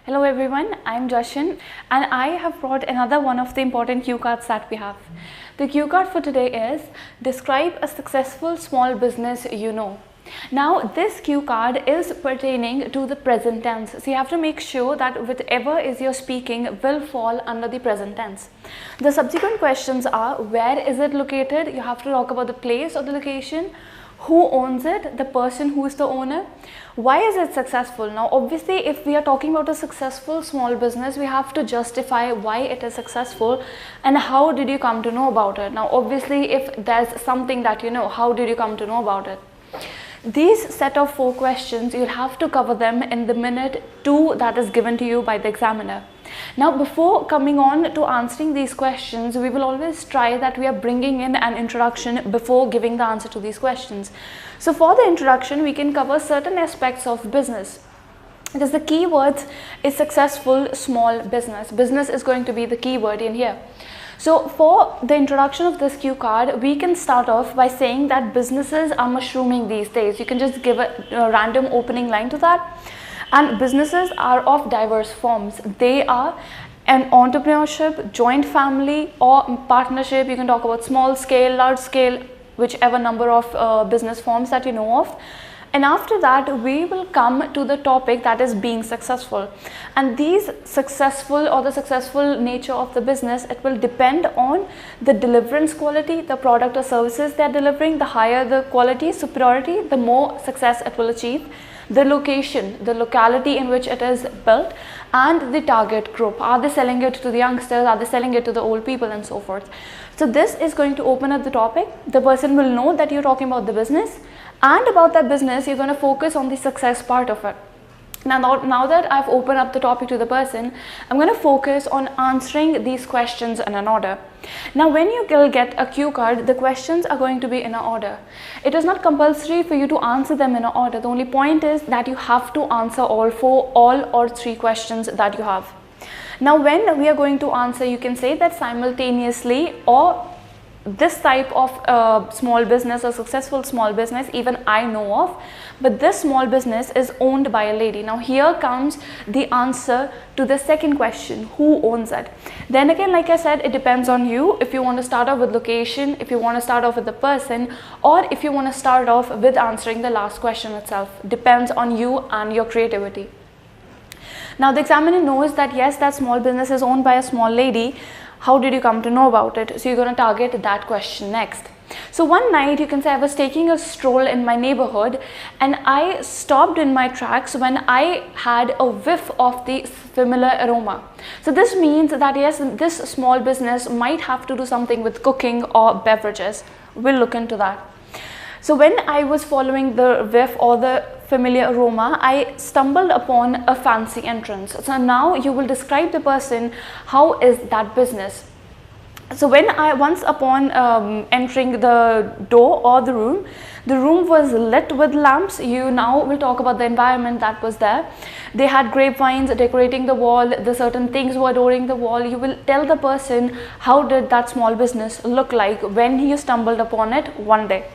Hello everyone, I'm Jashan and I have brought another one of the important cue cards that we have. The cue card for today is describe a successful small business you know. Now this cue card is pertaining to the present tense. So you have to make sure that whatever is you're speaking will fall under the present tense. The subsequent questions are where is it located? You have to talk about the place or the location. Who owns it? The person who is the owner. Why is it successful? Now obviously if we are talking about a successful small business, we have to justify why it is successful and how did you come to know about it. Now obviously if there's something that you know, how did you come to know about it? These set of 4 questions, you'll have to cover them in the minute 2 that is given to you by the examiner. Now before coming on to answering these questions, we will always try that we are bringing in an introduction before giving the answer to these questions. So for the introduction, we can cover certain aspects of business. Because the keywords is successful small business. Business is going to be the keyword in here. So for the introduction of this cue card, we can start off by saying that businesses are mushrooming these days. You can just give a random opening line to that. And businesses are of diverse forms. They are an entrepreneurship, joint family or partnership. You can talk about small scale, large scale, whichever number of business forms that you know of. And after that, we will come to the topic that is being successful. And these successful or the successful nature of the business, it will depend on the deliverance quality, the product or services they are delivering. The higher the quality, superiority, the more success it will achieve. The location, the locality in which it is built, and the target group. Are they selling it to the youngsters? Are they selling it to the old people and so forth? So this is going to open up the topic. The person will know that you're talking about the business, and about that business, you're going to focus on the success part of it. Now that I've opened up the topic to the person, I'm going to focus on answering these questions in an order. Now when you will get a cue card, the questions are going to be in an order. It is not compulsory for you to answer them in an order. The only point is that you have to answer all 3 questions that you have. Now when we are going to answer, you can say that simultaneously or this type of small business or successful small business even I know of, but this small business is owned by a lady. Now here comes the answer to the second question, who owns it? Then again, like I said, it depends on you if you want to start off with location, if you want to start off with the person, or if you want to start off with answering the last question itself. Depends on you and your creativity. Now the examiner knows that yes, that small business is owned by a small lady. How did you come to know about it? So you're going to target that question next. So one night you can say I was taking a stroll in my neighborhood and I stopped in my tracks when I had a whiff of the familiar aroma. So this means that yes, this small business might have to do something with cooking or beverages. We'll look into that. So when I was following the whiff or the familiar aroma, I stumbled upon a fancy entrance. So now you will describe the person, how is that business? So when once upon entering the door or the room was lit with lamps. You now will talk about the environment that was there. They had grapevines decorating the wall, the certain things were adoring the wall. You will tell the person how did that small business look like when you stumbled upon it one day.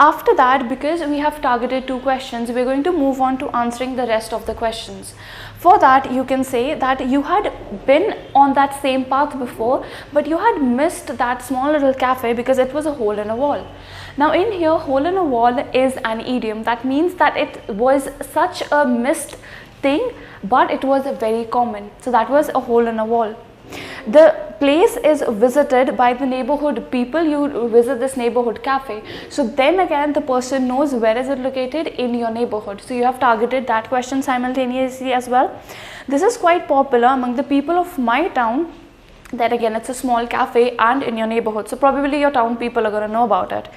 After that, because we have targeted 2 questions, we're going to move on to answering the rest of the questions. For that, you can say that you had been on that same path before, but you had missed that small little cafe because it was a hole in a wall. Now in here, hole in a wall is an idiom. That means that it was such a missed thing, but it was very common. So that was a hole in a wall. The place is visited by the neighborhood people. You visit this neighborhood cafe. So then again, the person knows where is it located in your neighborhood. So you have targeted that question simultaneously as well. This is quite popular among the people of my town. That again, it's a small cafe and in your neighborhood. So probably your town people are going to know about it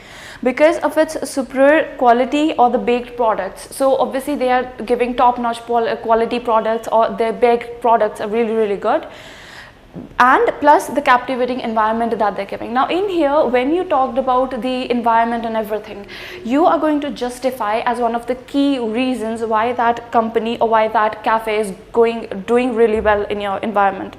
because of its superior quality or the baked products. So obviously they are giving top-notch quality products, or their baked products are really, really good. And plus the captivating environment that they're giving. Now in here, when you talked about the environment and everything, you are going to justify as one of the key reasons why that company or why that cafe is doing really well in your environment.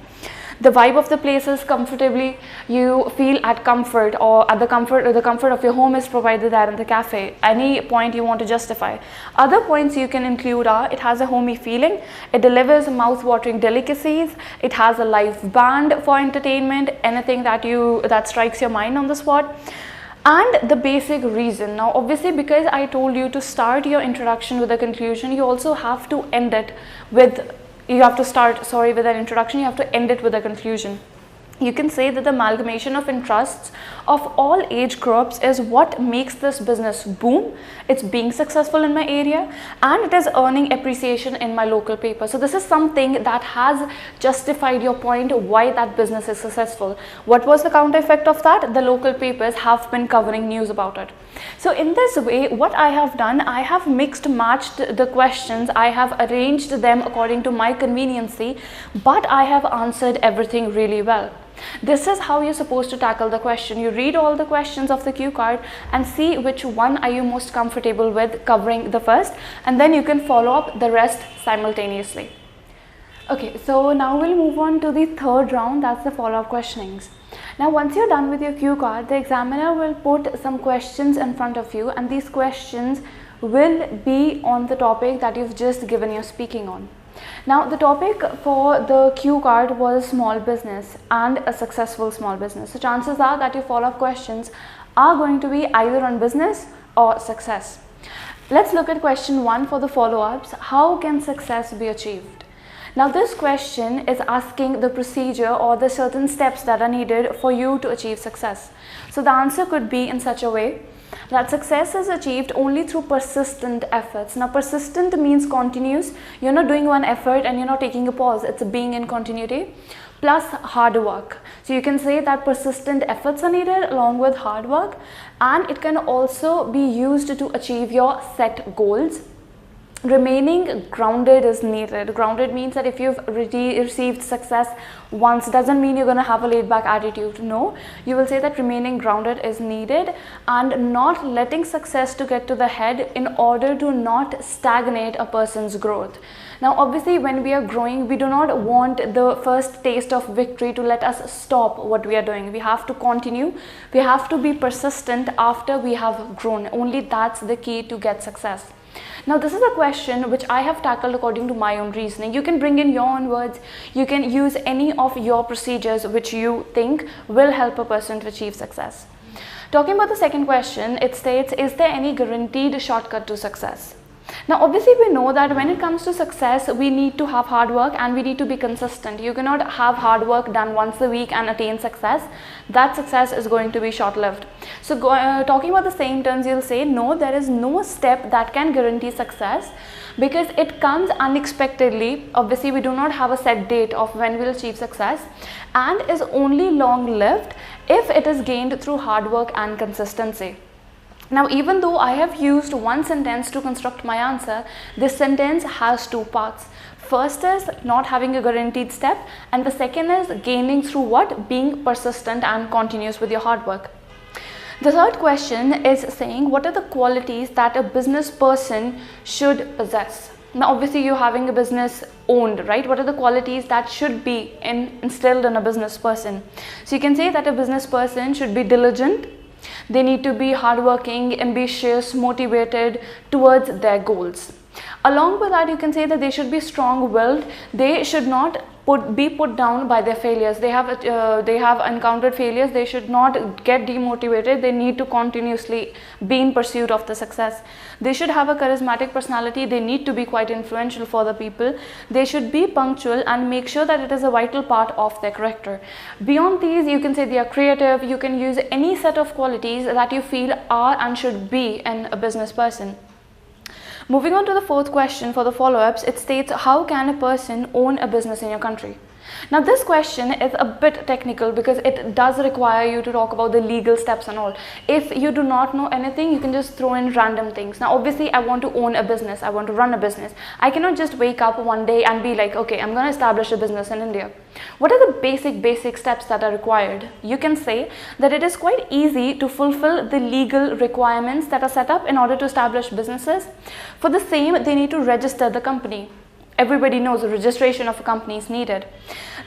The vibe of the place is comfortably, you feel at comfort, or at the comfort of your home is provided there in the cafe. Any point you want to justify. Other points you can include are, it has a homey feeling, it delivers mouth-watering delicacies, it has a live band for entertainment, anything that strikes your mind on the spot. And the basic reason. Now obviously, because I told you to start your introduction with a conclusion, you also have to end it with, you have to start with an introduction, you have to end it with a conclusion. You can say that the amalgamation of interests of all age groups is what makes this business boom. It's being successful in my area, and it is earning appreciation in my local paper. So this is something that has justified your point why that business is successful. What was the counter effect of that? The local papers have been covering news about it. So in this way, what I have done, I have mixed matched the questions, I have arranged them according to my conveniency, but I have answered everything really well. This is how you're supposed to tackle the question. You read all the questions of the cue card and see which one are you most comfortable with covering the first, and then you can follow up the rest simultaneously. Okay, so now we'll move on to the third round, that's the follow-up questionings. Now once you're done with your cue card, the examiner will put some questions in front of you, and these questions will be on the topic that you've just given your speaking on. Now the topic for the cue card was small business and a successful small business. So chances are that your follow-up questions are going to be either on business or success. Let's look at question 1 for the follow-ups. How can success be achieved? Now this question is asking the procedure or the certain steps that are needed for you to achieve success. So the answer could be in such a way that success is achieved only through persistent efforts. Now persistent means continuous. You're not doing one effort and you're not taking a pause. It's being in continuity plus hard work. So you can say that persistent efforts are needed along with hard work, and it can also be used to achieve your set goals. Remaining grounded is needed. Grounded means that if you've received success once, doesn't mean you're going to have a laid back attitude. No, you will say that remaining grounded is needed, and not letting success to get to the head in order to not stagnate a person's growth. Now obviously, when we are growing, we do not want the first taste of victory to let us stop what we are doing. We have to continue. We have to be persistent after we have grown. Only that's the key to get success. Now this is a question which I have tackled according to my own reasoning. You can bring in your own words, you can use any of your procedures which you think will help a person to achieve success. Talking about the second question, it states, is there any guaranteed shortcut to success? Now obviously we know that when it comes to success, we need to have hard work and we need to be consistent. You cannot have hard work done once a week and attain success. That success is going to be short-lived. So talking about the same terms, you'll say no, there is no step that can guarantee success because it comes unexpectedly. Obviously we do not have a set date of when we'll achieve success, and is only long-lived if it is gained through hard work and consistency. Now even though I have used one sentence to construct my answer, this sentence has two parts. First is not having a guaranteed step, and the second is gaining through what? Being persistent and continuous with your hard work. The third question is saying, what are the qualities that a business person should possess? Now obviously you're having a business owned, right? What are the qualities that should be instilled in a business person? So you can say that a business person should be diligent. They need to be hardworking, ambitious, motivated towards their goals. Along with that, you can say that they should be strong-willed. They should not be put down by their failures. They have encountered failures. They should not get demotivated. They need to continuously be in pursuit of the success. They should have a charismatic personality. They need to be quite influential for the people. They should be punctual and make sure that it is a vital part of their character. Beyond these, you can say they are creative. You can use any set of qualities that you feel are and should be in a business person. Moving on to the fourth question for the follow-ups, it states, how can a person own a business in your country? Now this question is a bit technical because it does require you to talk about the legal steps and all. If you do not know anything, you can just throw in random things. Now obviously I want to own a business, I want to run a business. I cannot just wake up one day and be like, okay, I'm going to establish a business in India. What are the basic steps that are required? You can say that it is quite easy to fulfill the legal requirements that are set up in order to establish businesses. For the same, they need to register the company. everybody knows the registration of a company is needed.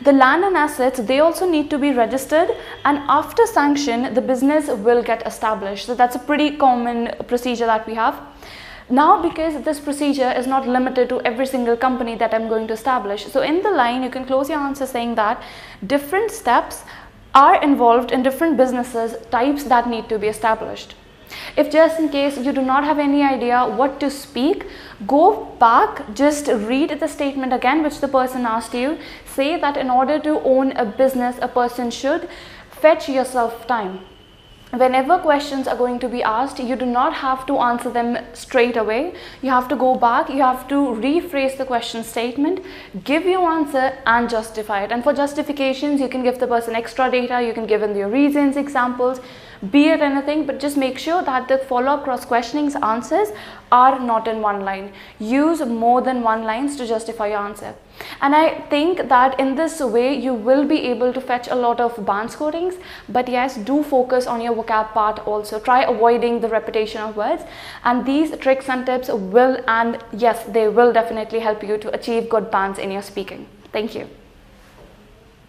The land and assets, they also need to be registered, and after sanction, the business will get established. So that's a pretty common procedure that we have. Now, because this procedure is not limited to every single company that I'm going to establish, so in the line you can close your answer saying that different steps are involved in different businesses types that need to be established. If just in case you do not have any idea what to speak, go back, just read the statement again which the person asked you. Say that in order to own a business, a person should fetch yourself time. Whenever questions are going to be asked, you do not have to answer them straight away. You have to go back, you have to rephrase the question statement, give your answer and justify it. And for justifications, you can give the person extra data, you can give in your reasons, examples, be it anything, but just make sure that the follow-up cross-questioning answers are not in one line. Use more than one lines to justify your answer. And I think that in this way you will be able to fetch a lot of band scorings, but yes, do focus on your vocab part also. Try avoiding the repetition of words, and these tricks and tips will, and yes, they will definitely help you to achieve good bands in your speaking. Thank you.